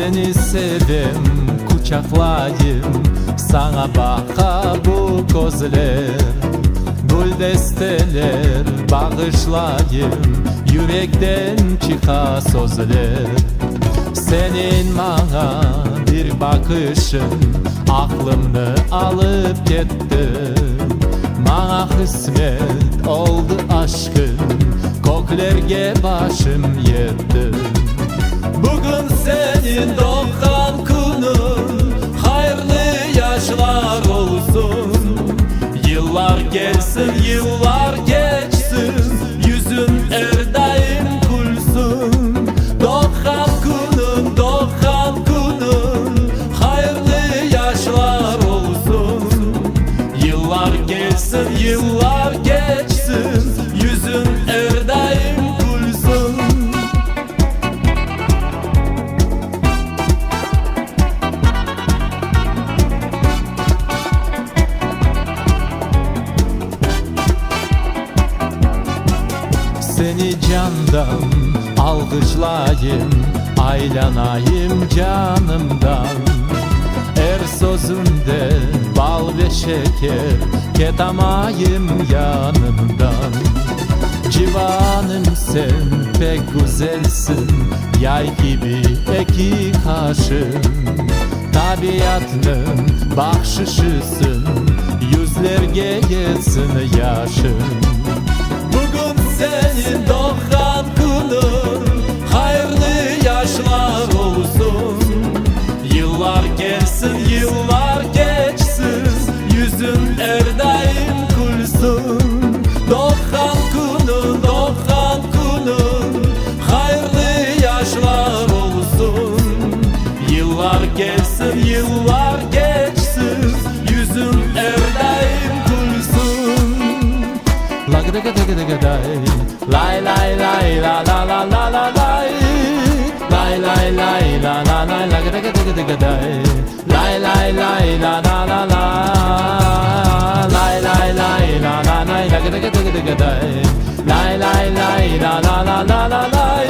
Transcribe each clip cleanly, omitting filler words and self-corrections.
Seni sevdim, kucaklayayım, sana baka bu gözler. Gül desteler bağışlayayım, yürekten çıka sözler. Senin bana bir bakışın aklımı alıp gitti. Bana kısmet oldu aşkın, koklerge başım yetti. Bugün senin doğan günün, hayırlı yaşlar olsun. Yıllar gelsin, yıllar geçsin, yüzün her daim gülsün. Doğan günün, doğan günün, hayırlı yaşlar olsun. Yıllar gelsin, yıllar geçsin, yüzün her daim gülsün. Seni candan alkışlayayım, aylanayım canımdan. Her sözünde bal ve şeker, ketamayım yanımdan. Civanım sen pek güzelsin, yay gibi iki kaşın. Tabiatın bahşişisin, yüzlerge gelsin yaşın. Bugün senin doğan günün, hayırlı yaşlar olsun. Yıllar gelsin, yıllar geçsin, yüzün her daim gülsün. Doğan günün, doğan günün, hayırlı yaşlar olsun. Yıllar gelsin, yıllar geçsin, yüzün her daim gülsün. Lay lay lay la la la la la lay. Lay lay lay la la la la lay lay lay la la la la. Lay lay lay la la la lay lay lay la la la la la lay.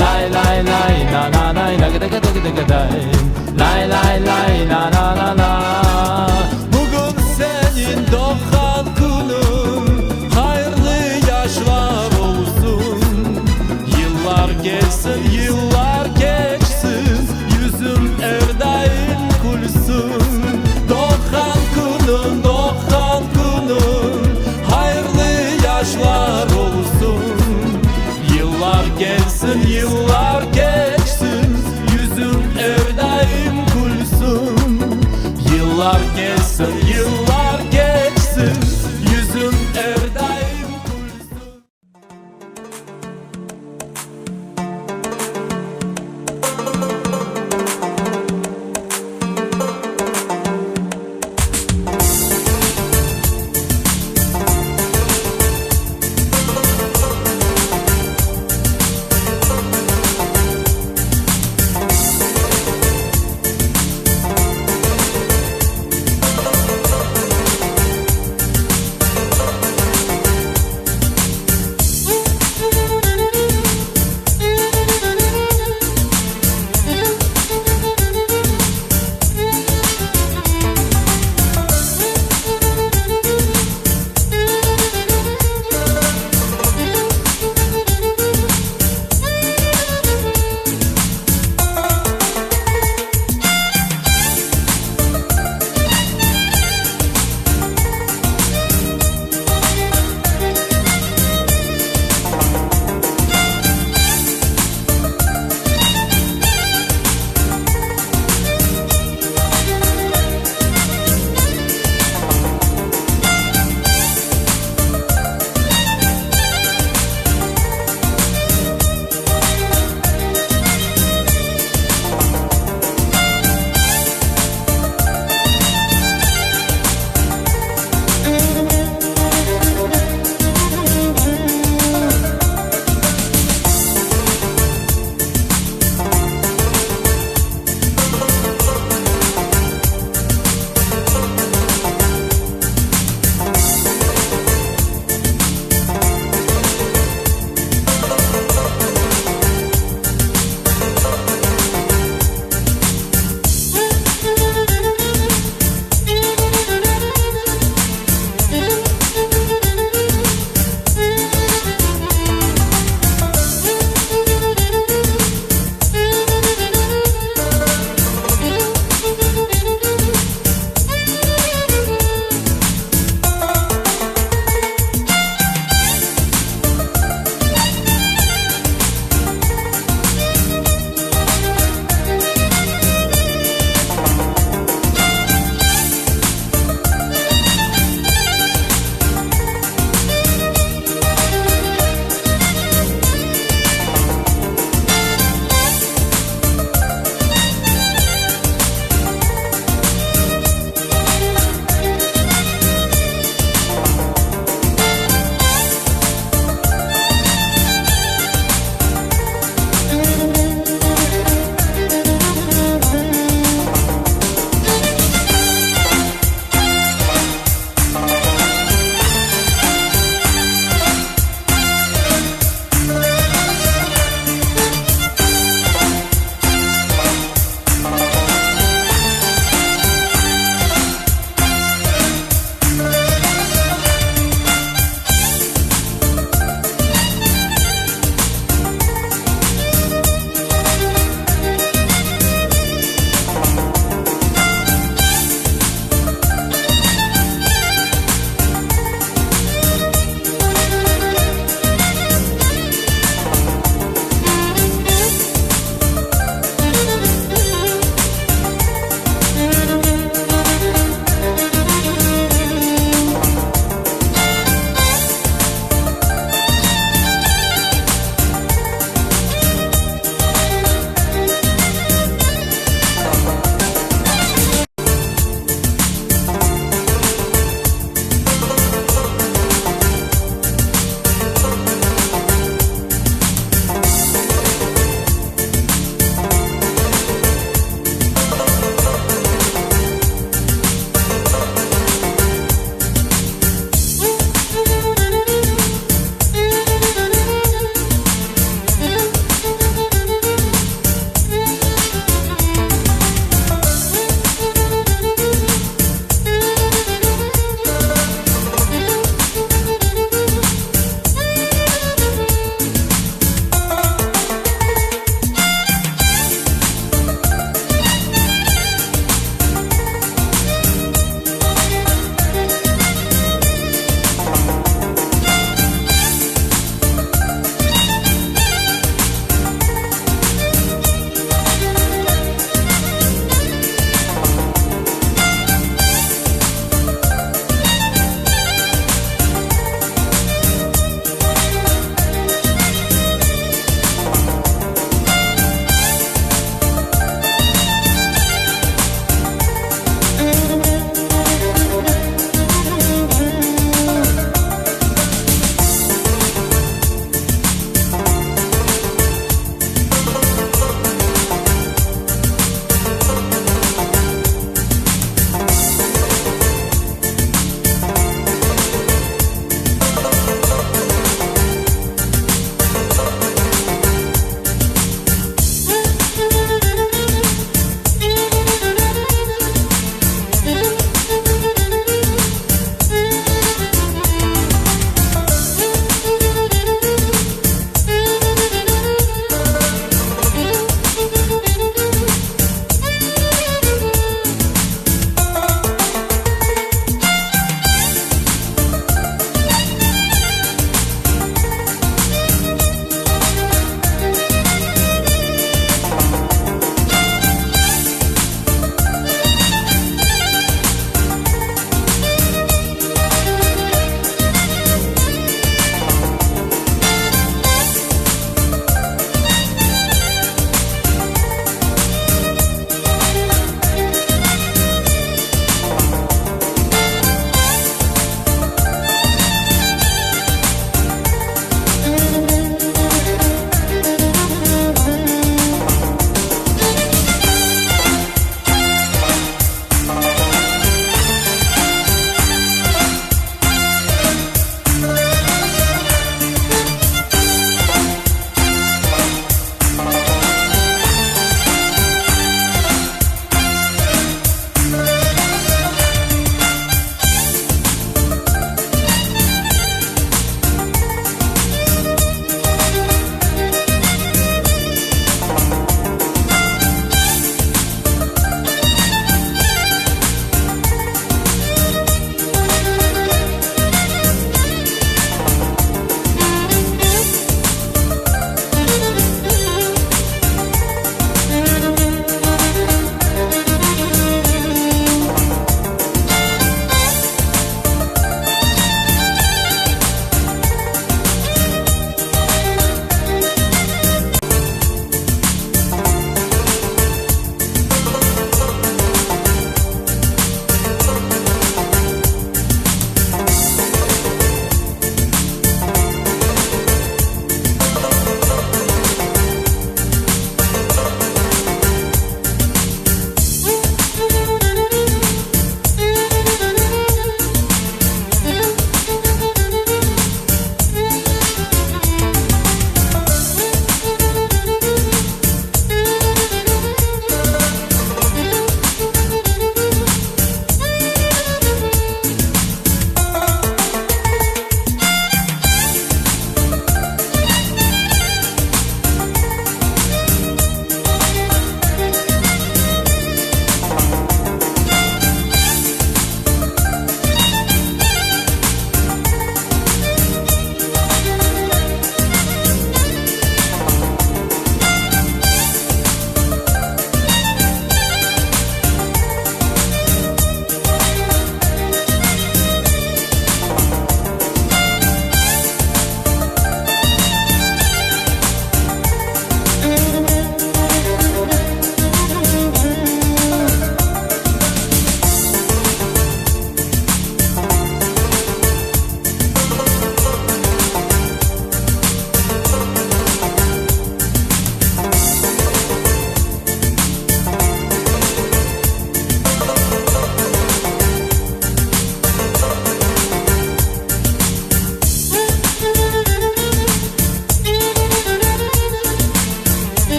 Lay lay lay la la la lay lay lay la la la la. Bugün senin doğan günün, hayırlı yaşlar olsun. Yıllar gelsin, yıllar geçsin, yüzüm her daim gülsün. Doğan günün, doğan günün, hayırlı yaşlar olsun. Yıllar gelsin, yıllar geçsin, yüzüm her daim gülsün. Yıllar gelsin, yıllar geçsin, yüzüm her daim gülsün.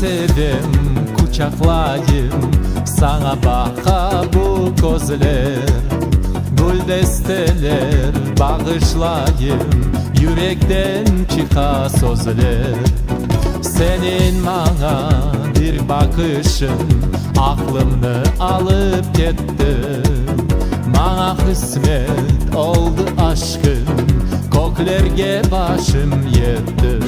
sevim, kucaklayayım, sana baka bu gözler. Gül desteler bağışlayayım, yürekten çıka sözler. Senin bana bir bakışın aklımı alıp gitti. Bana kısmet oldu aşkın, koklerge başım yetti.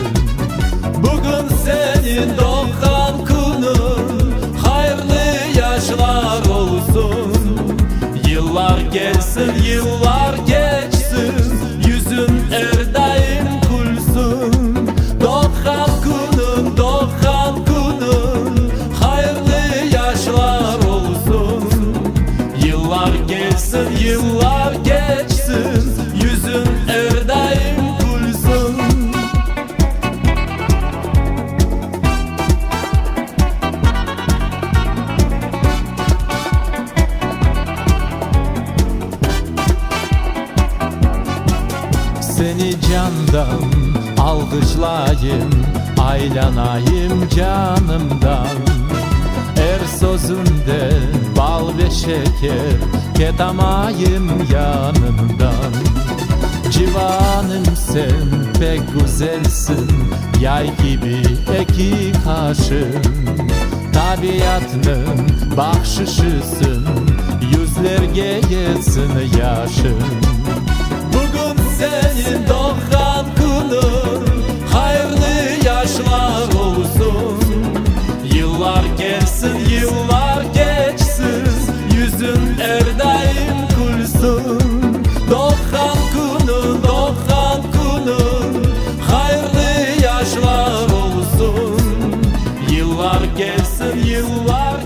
Bugün senin doğan günün, hayırlı yaşlar olsun. Yıllar gelsin, yıllar geçsin, yüzün her daim gülsün. Doğan günün, doğan günün, hayırlı yaşlar olsun. Yıllar gelsin, yıllar geçsin, yüzün her daim gülsün. Seni candan alkışlayayım, aylanayım canımdan. Her sözünde bal ve şeker, ketamayım yanımdan. Civanım sen pek güzelsin, yay gibi iki kaşın. Tabiatının bahşişisin, yüzlerge yetsin yaşın. Bugün senin doğan günün, hayırlı yaşlar olsun. Yıllar gelsin, yıllar geçsin, yüzün her daim gülsün. Doğan günün, doğan günün, hayırlı yaşlar olsun. Yıllar gelsin, yıllar